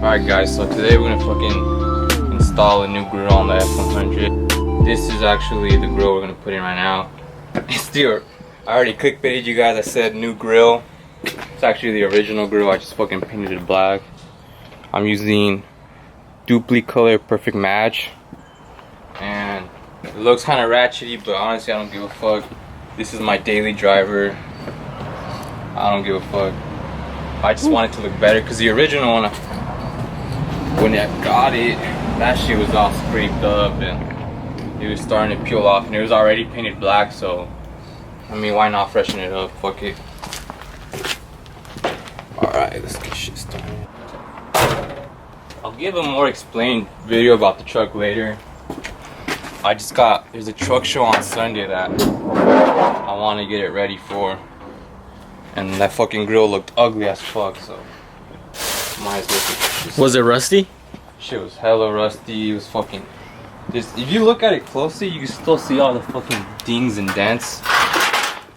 Alright guys, so today we're gonna fucking install a new grill on the F100. This is actually the grill we're gonna put in right now. It's the, I already clickbaited you guys, I said new grill. It's actually the original grill, I just fucking painted it black. I'm using dupli color perfect match. And it looks kinda ratchety, but honestly I don't give a fuck. This is my daily driver. I don't give a fuck. I just want it to look better, because the original one, when I got it, that shit was all scraped up and it was starting to peel off, and it was already painted black, so I mean, why not freshen it up? Fuck it. Alright, let's get shit started. I'll give a more explained video about the truck later. There's a truck show on Sunday that I want to get it ready for, and that fucking grill looked ugly as fuck, so might as well. Was it rusty? Shit was hella rusty. It was fucking. If you look at it closely, you can still see all the fucking dings and dents,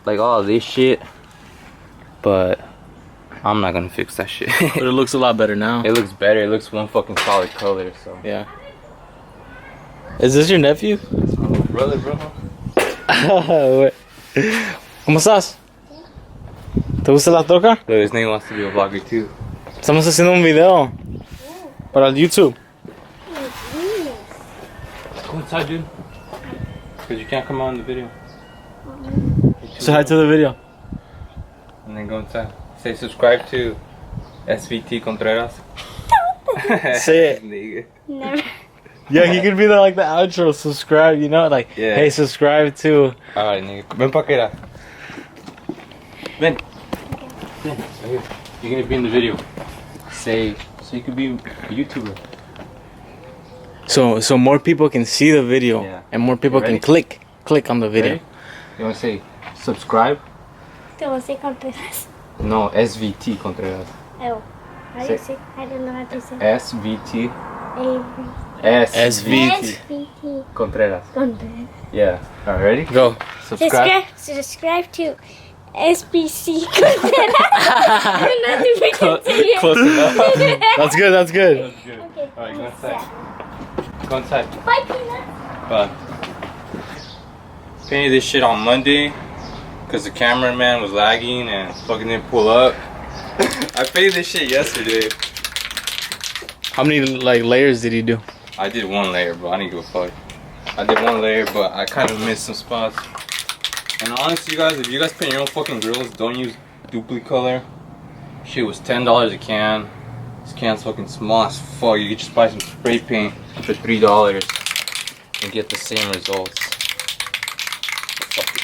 like all this shit. But I'm not gonna fix that shit. But it looks a lot better now. It looks better. It looks one fucking solid color. So yeah. Is this your nephew? That's my little brother, bro. ¿Cómo estás? ¿Te gusta la troca? Look, his name wants to be a vlogger too. Estamos haciendo un video para el YouTube. Go inside, dude. Because you can't come on the video. Say hi to the video. And then go inside. Say subscribe to SVT Contreras. Say it. Never. Yeah, he could be the outro. Subscribe, you know, like, yeah. Hey, subscribe to. Alright, nigga. Ven pa' acá. Ven. Ven. Right here. You're gonna be in the video. Say, so you could be a YouTuber. So more people can see the video, yeah. And more people can click on the video. Ready? You wanna say subscribe? Te voy a say Contreras. No, SVT Contreras. Oh. How do you say? I don't know how to say. SVT. SVT. Contreras. Contreras. Yeah. Alright, ready? Go. Subscribe to SBC Contreras. Close enough. That's good. That's good. Okay. Alright, go inside. Go inside. Bye, Peanut. Bye. Painted this shit on Monday because the cameraman was lagging and fucking didn't pull up. I painted this shit yesterday. How many layers did you do? I did one layer, bro. I didn't give a fuck. I did one layer, but I kind of missed some spots. And honestly, you guys, if you guys paint your own fucking grills, don't use dupli color. Shit was $10 a can. This can's fucking small as fuck. You could just buy some spray paint for $3 and get the same results. Fuck it.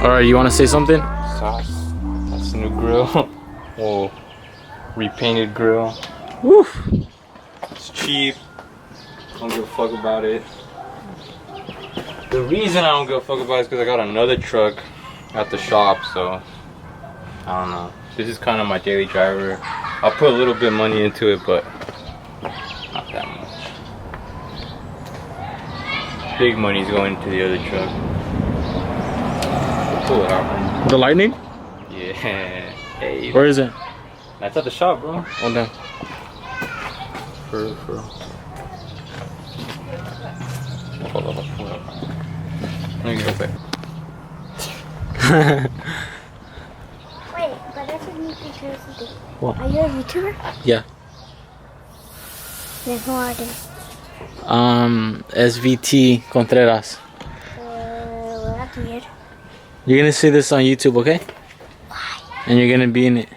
Alright, you want to say something? Sauce. That's the new grill. Whoa. Repainted grill. Woo. It's cheap. Don't give a fuck about it. The reason I don't give a fuck about it is because I got another truck at the shop, so I don't know. This is kind of my daily driver. I'll put a little bit of money into it, but not that much. Big money's going into the other truck. We'll pull it out, man. The Lightning? Yeah. Hey. Where is it? That's at the shop, bro. Oh, no. For real. Hold up, hold up. Let me get back. Wait, but that's what you can show something. What? Are you a YouTuber? Yeah. Then who are they? SVT Contreras. Well, that's weird. You're gonna see this on YouTube, okay? Why? And you're gonna be in it.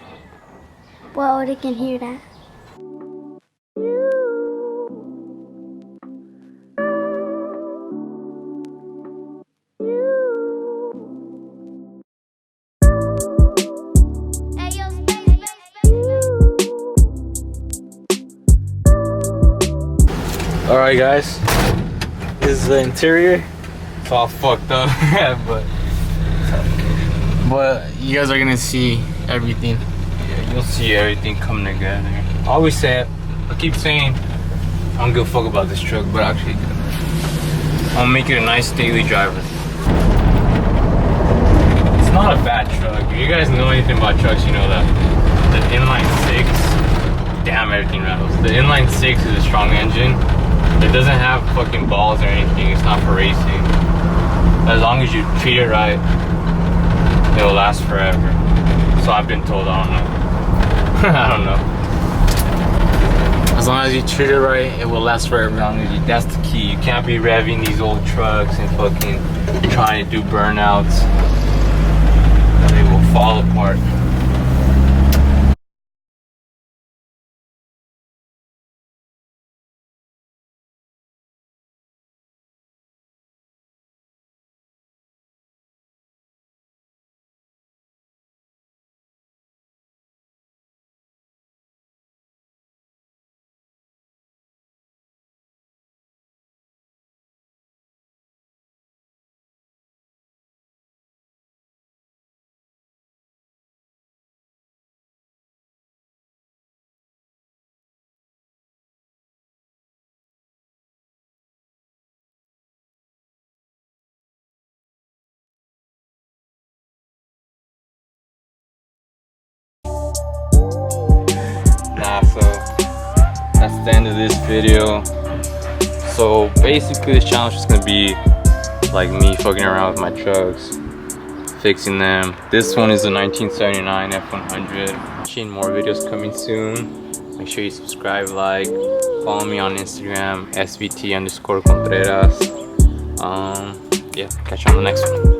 Well, they can hear that. Alright, guys. This is the interior. It's all fucked up, But you guys are gonna see everything. yeah, you'll see everything coming together. I always say it. I keep saying I don't give a fuck about this truck, but actually I'm gonna make it a nice daily driver. It's not a bad truck. If you guys know anything about trucks, you know that the inline 6, damn, everything rattles. The inline 6 is a strong engine. It doesn't have fucking balls or anything. It's not for racing. As long as you treat it right, it'll last forever. So I've been told. I don't know. I don't know. As long as you treat it right, it will last forever. That's the key. You can't be revving these old trucks and fucking trying to do burnouts. They will fall apart. So that's the end of this video. So basically this challenge is gonna be like me fucking around with my trucks, fixing them. This one is a 1979 F100. Watching more videos coming soon. Make sure you subscribe, like, follow me on Instagram, SVT_Contreras. Yeah, catch you on the next one.